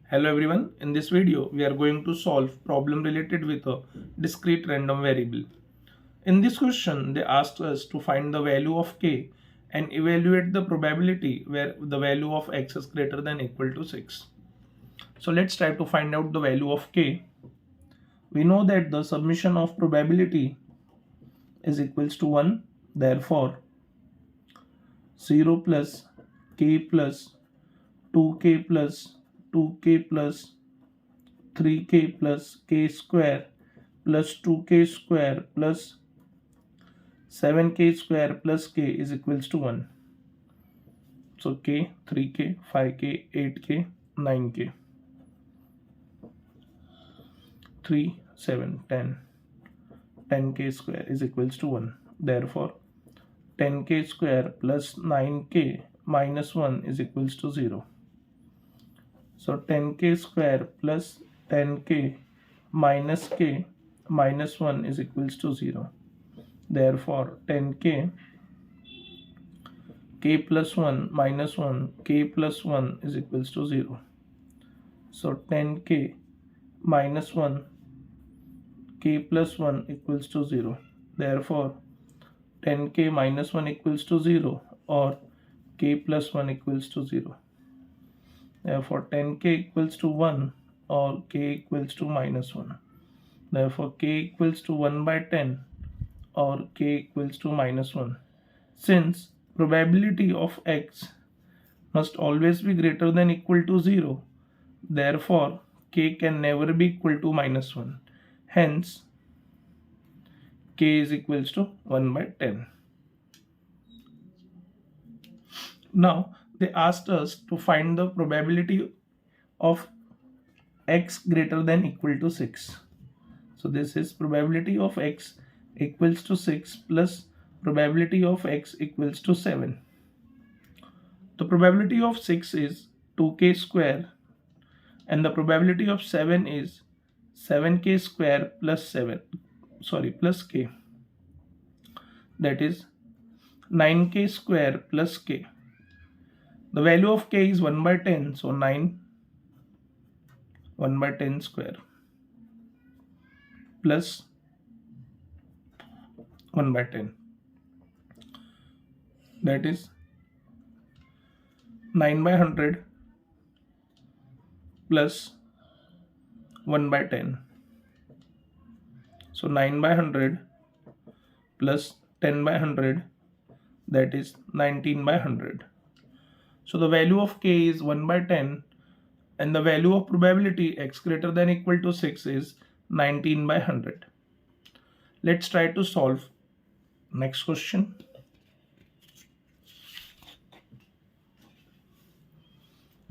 Hello everyone, in this video we are going to solve problem related with a discrete random variable. In this question they asked us to find the value of k and evaluate the probability where the value of x is greater than equal to 6. So let's try to find out the value of k. We know that the summation of probability is equals to 1, therefore 0 plus k plus 2k plus 2k plus 3k plus k square plus 2k square plus 7k square plus k is equals to 1. So k, 3k, 5k, 8k, 9k, 3, 7, 10. 10k square is equals to 1. Therefore, 10k square plus 9k minus 1 is equals to 0. So 10k square plus 10k minus k minus 1 is equals to 0. Therefore 10k k plus 1 minus 1 k plus 1 is equals to 0. So 10k minus 1 k plus 1 equals to 0. Therefore 10k minus 1 equals to 0 or k plus 1 equals to 0. Therefore 10k equals to 1 or k equals to minus 1. Therefore k equals to 1 by 10 or k equals to minus 1. Since probability of x must always be greater than equal to 0, therefore k can never be equal to minus 1. Hence k is equals to 1 by 10. Now they asked us to find the probability of x greater than equal to 6. So this is probability of x equals to 6 plus probability of x equals to 7. The probability of 6 is 2k square and the probability of 7 is 7k square plus plus k, that is 9k square plus k. The value of k is 1 by 10, so 9 1 by 10 square plus 1 by 10, that is 9 by 100 plus 1 by 10. So 9 by 100 plus 10 by 100, that is 19 by 100. So the value of k is 1 by 10 and the value of probability x greater than equal to 6 is 19 by 100. Let's try to solve next question.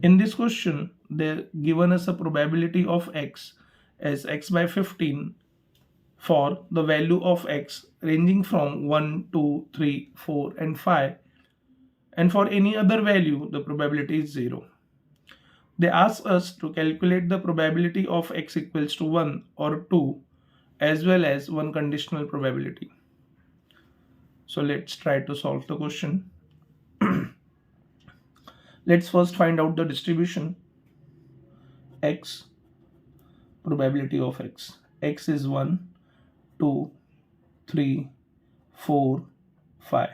In this question, they're given us a probability of x as x by 15 for the value of x ranging from 1, 2, 3, 4 and 5, and for any other value the probability is 0. They ask us to calculate the probability of x equals to 1 or 2 as well as one conditional probability. So let's try to solve the question. Let's first find out the distribution x, probability of x. X is 1, 2, 3, 4, 5.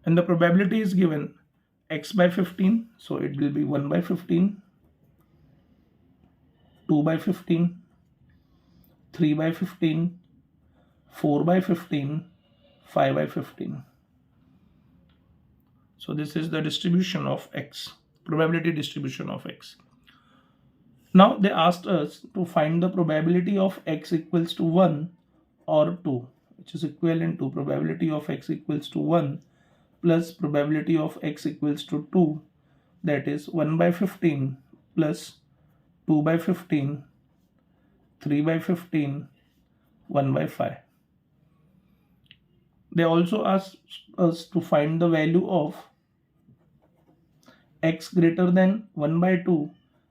And the probability is given x by 15, so it will be 1 by 15, 2 by 15, 3 by 15, 4 by 15, 5 by 15. So this is the distribution of x, probability distribution of x. Now they asked us to find the probability of x equals to 1 or 2, which is equivalent to probability of x equals to 1 plus probability of x equals to 2, that is 1 by 15 plus 2 by 15, 3 by 15, 1 by 5. They also asked us to find the value of x greater than 1 by 2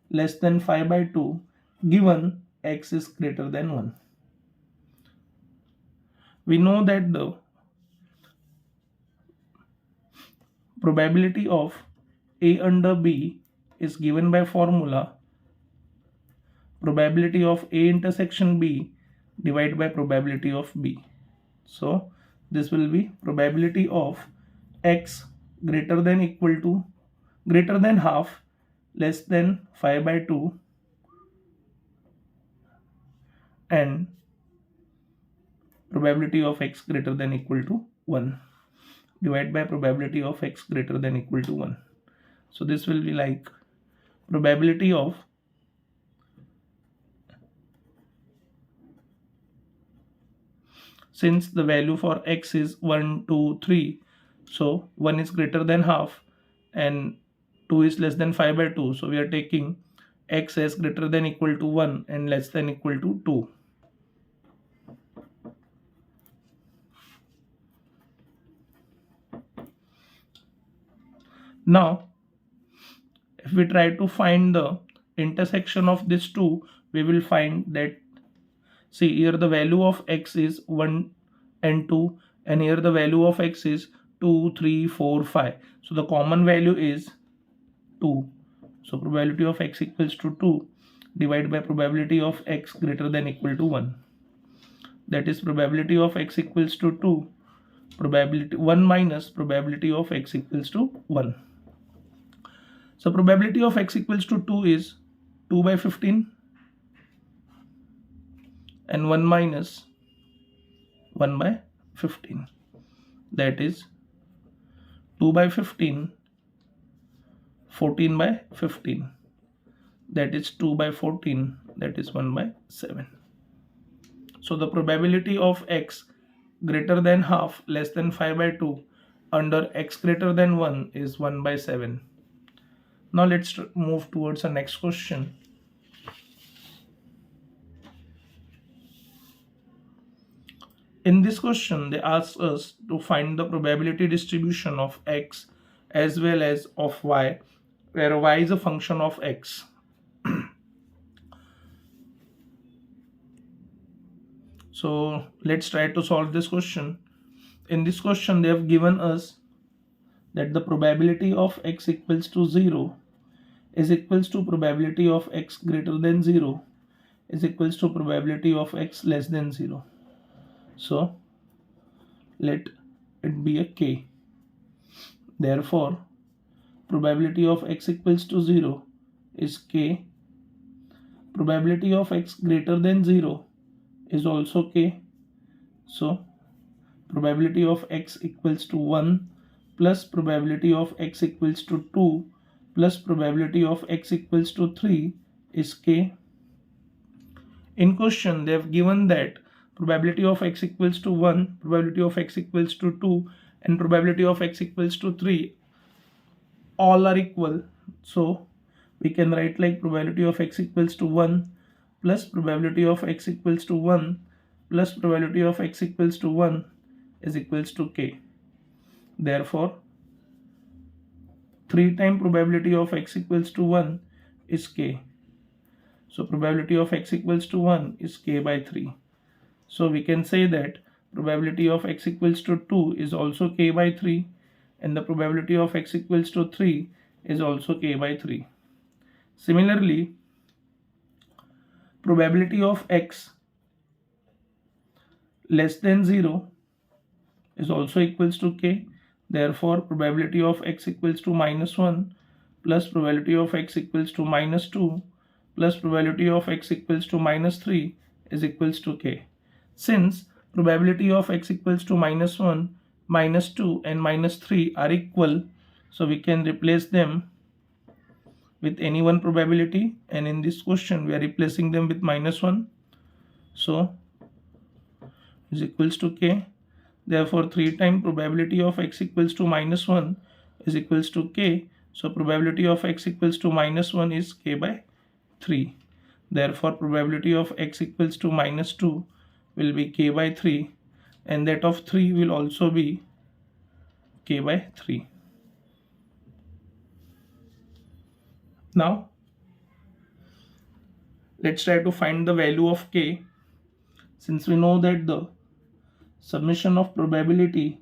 less than 5 by 2 given x is greater than 1. We know that the probability of a under b is given by formula probability of A intersection B divided by probability of B. So this will be probability of x greater than equal to greater than half less than 5 by 2 and probability of x greater than equal to 1 divided by probability of x greater than equal to 1. So this will be like probability of since the value for x is 1, 2, 3, so 1 is greater than half and 2 is less than 5 by 2. So we are taking x as greater than equal to 1 and less than equal to 2. Now, if we try to find the intersection of these two, we will find that, see here the value of x is 1 and 2 and here the value of x is 2, 3, 4, 5. So the common value is 2. So probability of x equals to 2 divided by probability of x greater than equal to 1. That is probability of x equals to 2, probability 1 minus probability of x equals to 1. So probability of x equals to 2 is 2 by 15 and 1 minus 1 by 15. That is 2 by 15, 14 by 15. That is 2 by 14, that is 1 by 7. So the probability of x greater than half less than 5 by 2 under x greater than 1 is 1 by 7. Now let's move towards the next question. In this question, they ask us to find the probability distribution of x as well as of y, where y is a function of x. So let's try to solve this question. In this question, they have given us that the probability of x equals to 0 is equals to probability of x greater than 0 is equals to probability of x less than 0. So let it be a k. Therefore, probability of x equals to 0 is k. Probability of x greater than 0 is also k. So probability of x equals to 1 plus probability of x equals to 2 plus probability of x equals to 3 is k. In question, they have given that probability of x equals to 1, probability of x equals to 2 and probability of x equals to 3 all are equal. So we can write like probability of x equals to 1 plus probability of x equals to 1 plus probability of x equals to 1 is equals to k. Therefore 3 times probability of x equals to 1 is k. So probability of x equals to 1 is k by 3. So we can say that probability of x equals to 2 is also k by 3 and the probability of x equals to 3 is also k by 3. Similarly, probability of x less than 0 is also equals to k. Therefore, probability of x equals to minus 1 plus probability of x equals to minus 2 plus probability of x equals to minus 3 is equals to k. Since probability of x equals to minus 1, minus 2 and minus 3 are equal, so we can replace them with any one probability, and in this question we are replacing them with minus 1. So is equals to k. Therefore 3 times probability of x equals to minus 1 is equals to k. So probability of x equals to minus 1 is k by 3. Therefore probability of x equals to minus 2 will be k by 3 and that of 3 will also be k by 3. Now let's try to find the value of k. Since we know that the summation of probability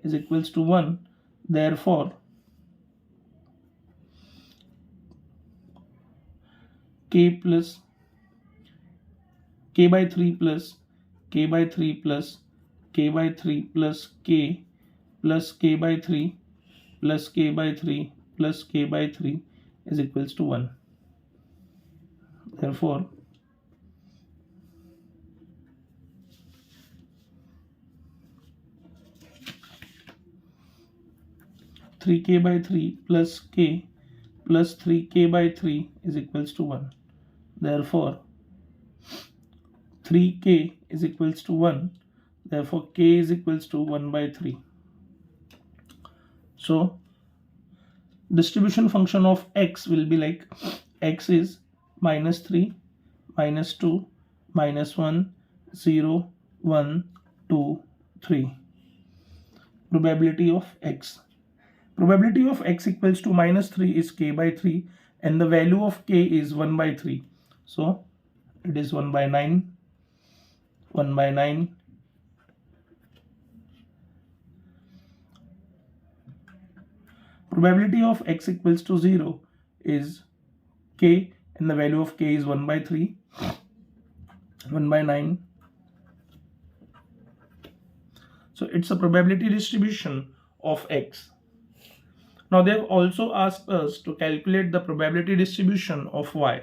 is equals to 1, therefore k plus k by 3 plus k by 3 plus k by 3 plus k by 3 plus k by 3 plus k by 3 is equals to 1. Therefore, 3k by 3 plus k plus 3k by 3 is equals to 1. Therefore, 3k is equals to 1. Therefore, k is equals to 1 by 3. So, distribution function of x will be like x is minus 3, minus 2, minus 1, 0, 1, 2, 3. Probability of x. Probability of x equals to minus 3 is k by 3 and the value of k is 1 by 3. So, it is 1 by 9, 1 by 9. Probability of x equals to 0 is k and the value of k is 1 by 3, 1 by 9. So it's a probability distribution of x. Now they have also asked us to calculate the probability distribution of y.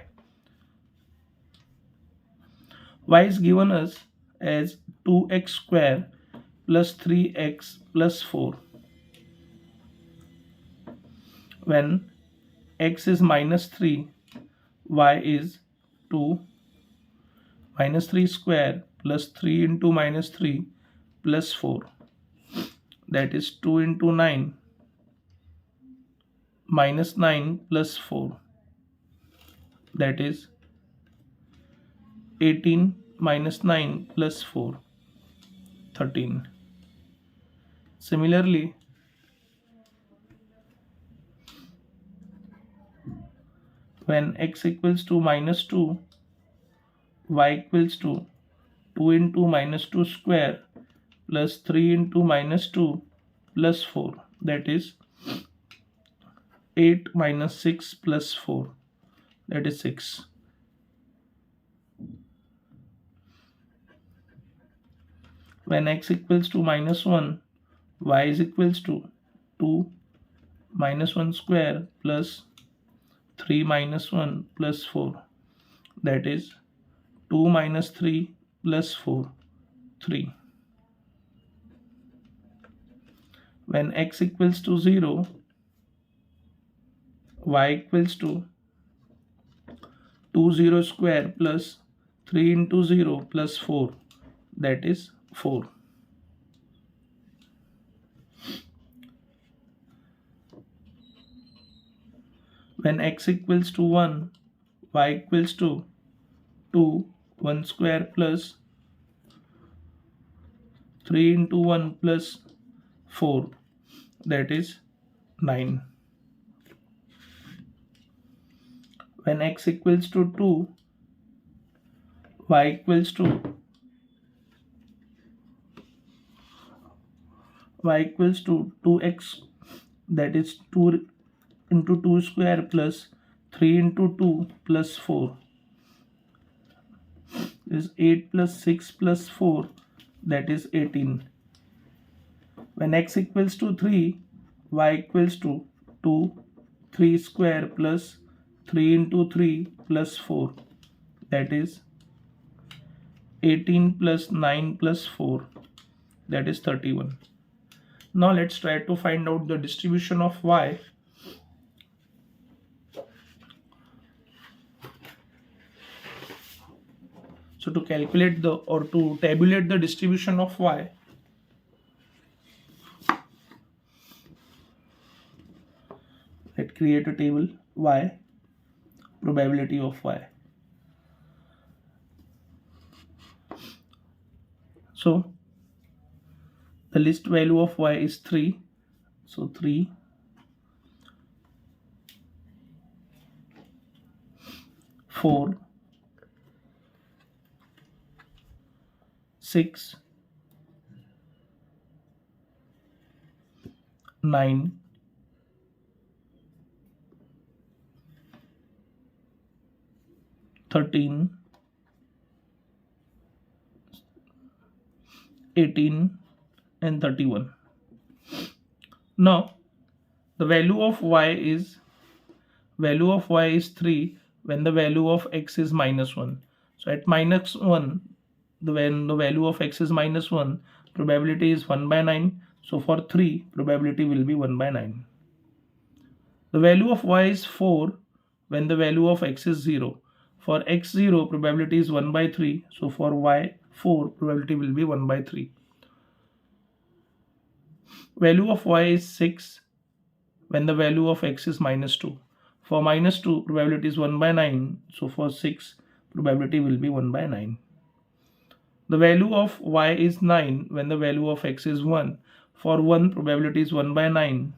Y is given us as 2x square plus 3x plus 4. When x is minus 3, y is 2 minus 3 square plus 3 into minus 3 plus 4. That is 2 into 9 minus 9 plus 4. That is 18 minus 9 plus 4, 13. Similarly, when x equals to minus 2, y equals to 2 into minus 2 square plus 3 into minus 2 plus 4. That is 8 minus 6 plus 4. That is 6. When x equals to minus 1, y is equals to 2 minus 1 square plus 3 minus 1 plus 4. That is 2 minus 3 plus 4, 3. When x equals to 0, y equals to 2 0 square plus 3 into 0 plus 4. That is 4. When x equals to 1, y equals to 2, 1 square plus 3 into 1 plus 4. That is 9. When x equals to 2, y equals to 2x, that is 2 into 2 square plus 3 into 2 plus 4 is 8 plus 6 plus 4, that is 18. When x equals to 3, y equals to 2, 3 square plus 3 into 3 plus 4, that is 18 plus 9 plus 4, that is 31. Now let's try to find out the distribution of y. So to calculate to tabulate the distribution of y, let's create a table y, probability of y. So the list value of y is 3. So 3, 4, 6, 9, 13, 18, and 31. Now the value of y is 3 when the value of x is -1. So at -1, when the value of x is -1, probability is 1 by 9. So for 3, probability will be 1 by 9. The value of y is 4 when the value of x is 0. For x 0, probability is 1 by 3. So for y 4, probability will be 1 by 3. Value of y is 6 when the value of x is -2. For -2, probability is 1 by 9. So for 6, probability will be 1 by 9. The value of y is 9 when the value of x is 1. For 1, probability is 1 by 9.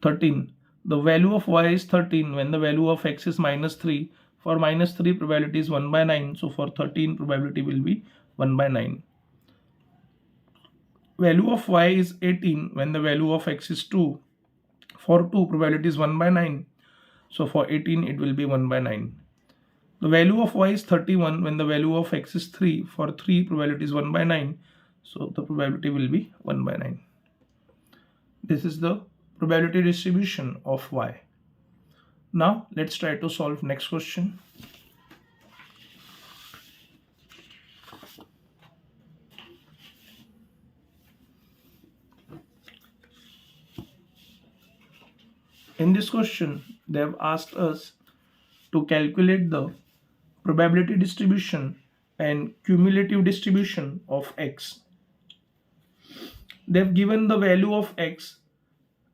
13. The value of y is 13 when the value of x is -3. For -3, probability is 1 by 9. So for 13, probability will be 1 by 9. Value of y is 18 when the value of x is 2. For 2, probability is 1 by 9. So for 18, it will be 1 by 9. The value of y is 31 when the value of x is 3. For 3, probability is 1 by 9. So the probability will be 1 by 9. This is the probability distribution of y. Now let's try to solve next question. In this question, they have asked us to calculate the probability distribution and cumulative distribution of x. They have given the value of x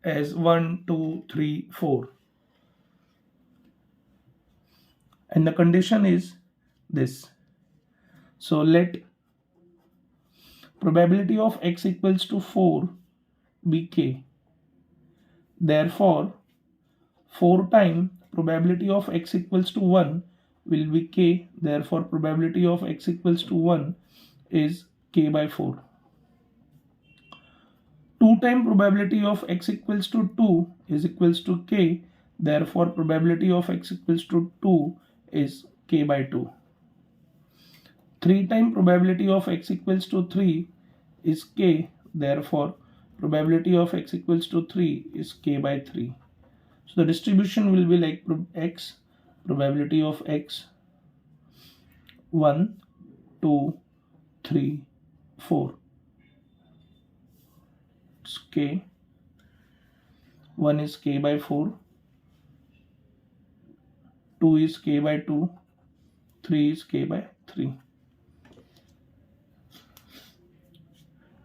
as 1, 2, 3, 4. And the condition is this. So let probability of x equals to 4 be k. Therefore, 4 times probability of x equals to 1 will be k. Therefore, probability of x equals to 1 is k by 4. 2 times probability of x equals to 2 is equals to k. Therefore, probability of x equals to 2 is k by 2. 3 times probability of x equals to 3 is k. Therefore, probability of x equals to 3 is k by 3. So the distribution will be like x, probability of x 1, 2, 3, 4. It's k. 1 is k by 4. 2 is k by 2. 3 is k by 3.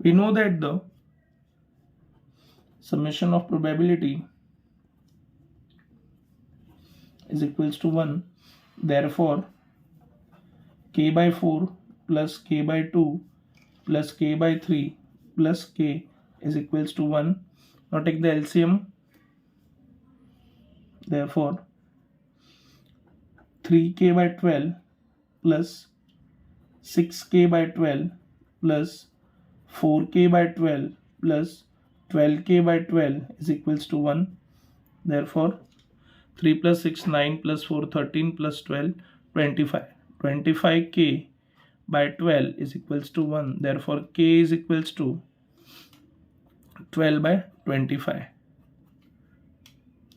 We know that the summation of probability is equals to 1. Therefore, k by 4 plus k by 2 plus k by 3 plus k is equals to 1. Now take the LCM. Therefore, 3k by 12 plus 6k by 12 plus 4k by 12 plus 12k by 12 is equals to 1. Therefore, 3 plus 6, 9 plus 4, 13 plus 12, 25. 25k by 12 is equals to 1. Therefore, k is equals to 12 by 25.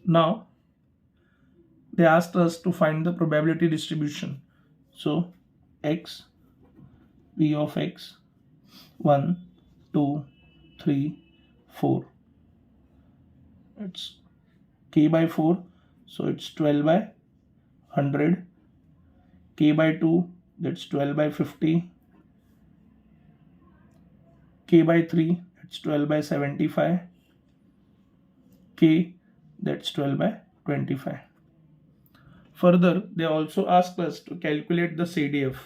Now, they asked us to find the probability distribution. So, x, p of x, 1, 2, 3, 4. It's k by 4. So, it's 12 by 100. K by 2, that's 12 by 50. K by 3, that's 12 by 75. K, that's 12 by 25. Further, they also asked us to calculate the CDF.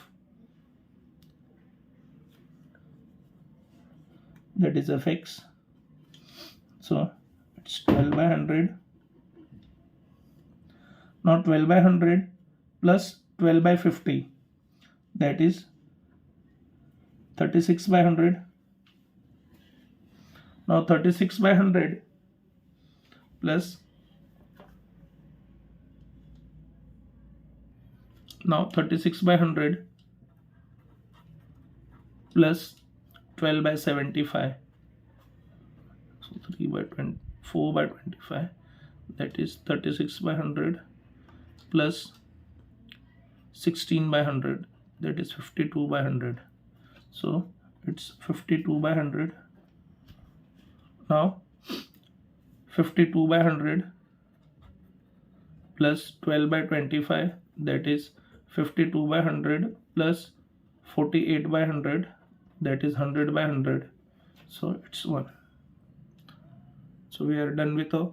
That is fx. So, it's 12 by 100. Now 12 by 100 plus 12 by 50. That is 36 by 100. Now 36 by 100 plus Now 36 by 100 plus 12 by 75. So 3 by 20, 4 by 25, that is 36 by 100 plus 16 by 100, that is 52 by 100. So it's 52 by 100. Now 52 by 100 plus 12 by 25, that is 52 by 100 plus 48 by 100, that is 100 by 100. So it's 1. So we are done with a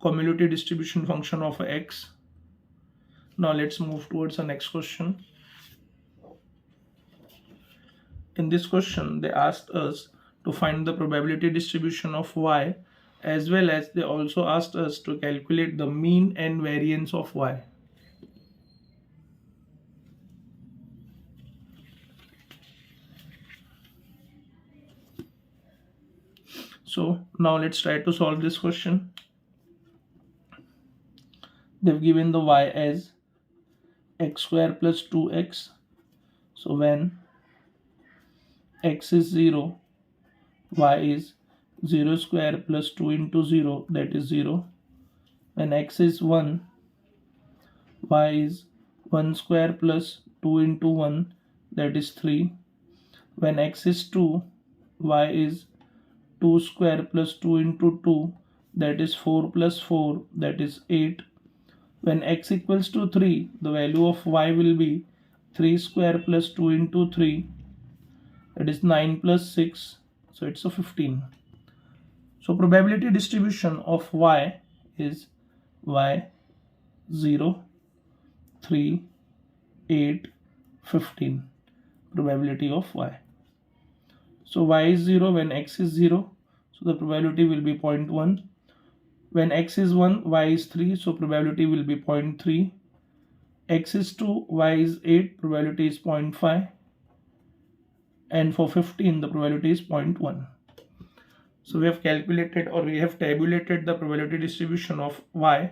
cumulative distribution function of x. Now let's move towards the next question. In this question, they asked us to find the probability distribution of y, as well as they also asked us to calculate the mean and variance of y. So now let's try to solve this question. They've given the y as x square plus 2x. So when x is 0, y is 0 square plus 2 into 0, that is 0. When x is 1, y is 1 square plus 2 into 1, that is 3. When x is 2, y is 2 square plus 2 into 2, that is 4 plus 4, that is 8. When x equals to 3, the value of y will be 3 square plus 2 into 3, that is 9 plus 6, so it's a 15. So probability distribution of y is y 0, 3, 8, 15. Probability of y. So y is 0 when x is 0, so the probability will be 0.1. When x is 1, y is 3, so probability will be 0.3. X is 2, y is 8, probability is 0.5. And for 15, the probability is 0.1. So we have calculated, or we have tabulated the probability distribution of y.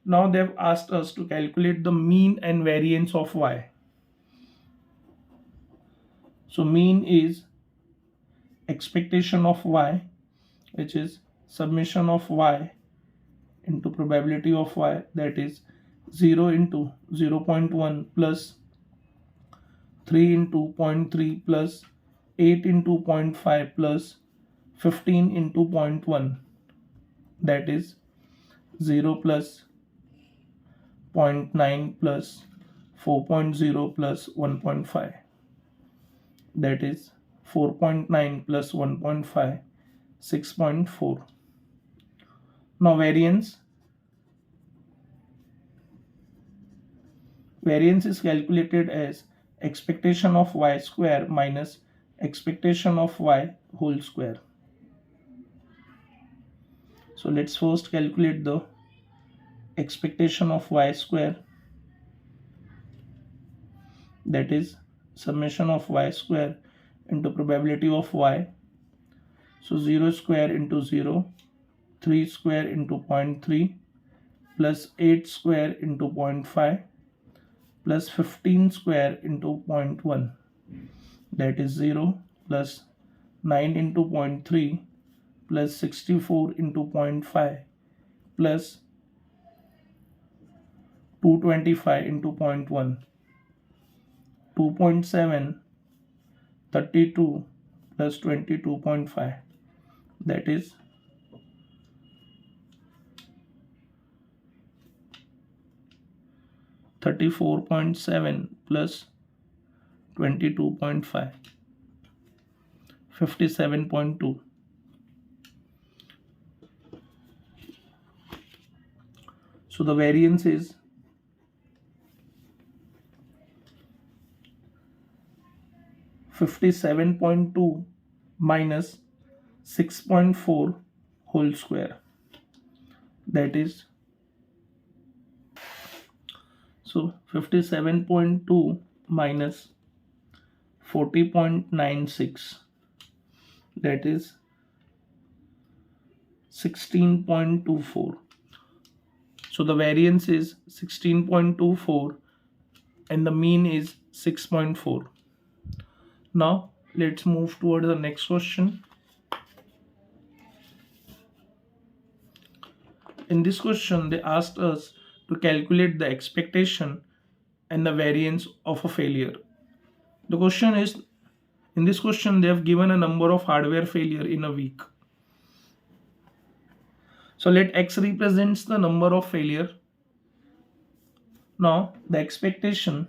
Now they have asked us to calculate the mean and variance of y. So mean is expectation of y, which is summation of y into probability of y, that is 0 into 0.1 plus 3 into 0.3 plus 8 into 0.5 plus 15 into 0.1, that is 0 plus 0.9 plus 4.0 plus 1.5, that is 4.9 plus 1.5, 6.4. Now variance is calculated as expectation of y square minus expectation of y whole square. So let's first calculate the expectation of y square, that is summation of y square into probability of y. So 0 square into 0, 3 square into 0.3 plus 8 square into 0.5 plus 15 square into 0.1, that is 0 plus 9 into 0.3 plus 64 into 0.5 plus 225 into 0.1, 2.7, 32 plus 22.5, that is 34.7 plus 22.5, 57.2. So the variance is 57.2 minus 6.4 whole square, that is, so 57.2 minus 40.96, that is 16.24. So the variance is 16.24 and the mean is 6.4. Now let's move toward the next question. In this question, they asked us to calculate the expectation and the variance of a failure. The question is, in this question, they have given a number of hardware failure in a week. So let X represents the number of failure. Now the expectation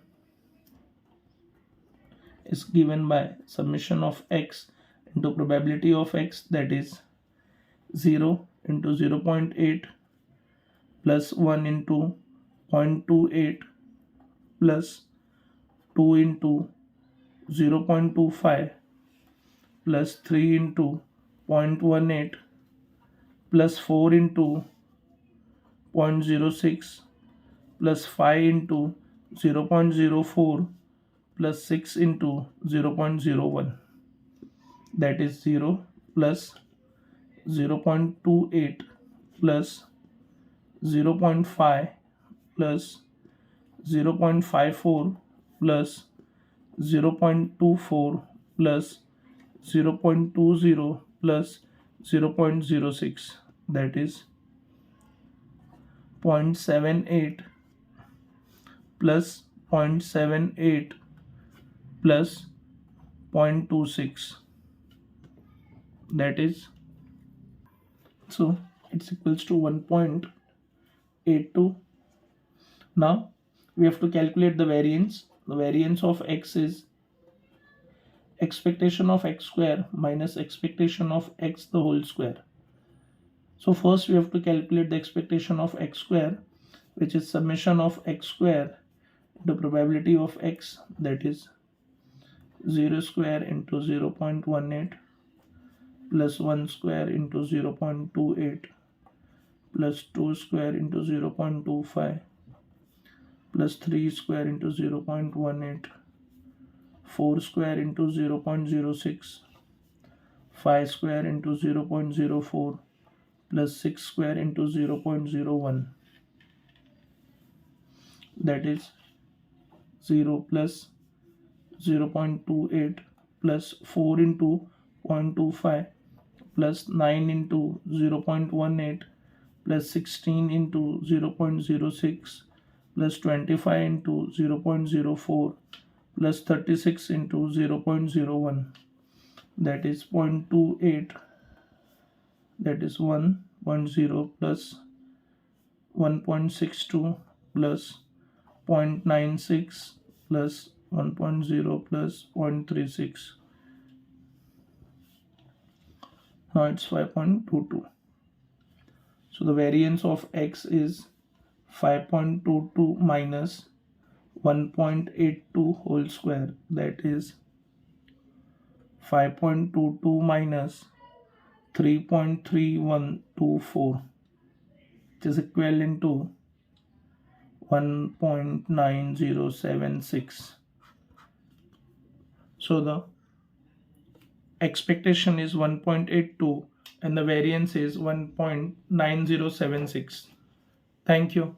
is given by summation of X into probability of X, that is 0 into 0.8 plus 1 into 0.28 plus 2 into 0.25 plus 3 into 0.18 plus 4 into 0.06 plus 5 into 0.04 plus 6 into 0.01, that is 0 plus 0.28 plus 0.5 plus 0.54 plus 0.24 plus 0.20 plus 0.06, that is 0.78 plus 0.78 plus 0.26, that is, so it's equals to 1.82. Now we have to calculate the variance. The variance of X is expectation of X square minus expectation of X the whole square. So first we have to calculate the expectation of X square, which is summation of X square into probability of X, that is 0 square into 0.18 plus 1 square into 0.28 plus 2 square into 0.25 plus 3 square into 0.18, 4 square into 0.06, 5 square into 0.04 plus 6 square into 0.01, that is 0 plus 0.28 plus 4 into 0.25 plus 9 into 0.18 plus 16 into 0.06 plus 25 into 0.04 plus 36 into 0.01, that is 0.28, that is 1.0 plus 1.62 plus 0.96 plus 1.0 plus 0.36. Now it's 5.22. So the variance of X is 5.22 minus 1.82 whole square, that is 5.22 minus 3.3124, which is equivalent to 1.9076. So the expectation is 1.82 and the variance is 1.9076. Thank you.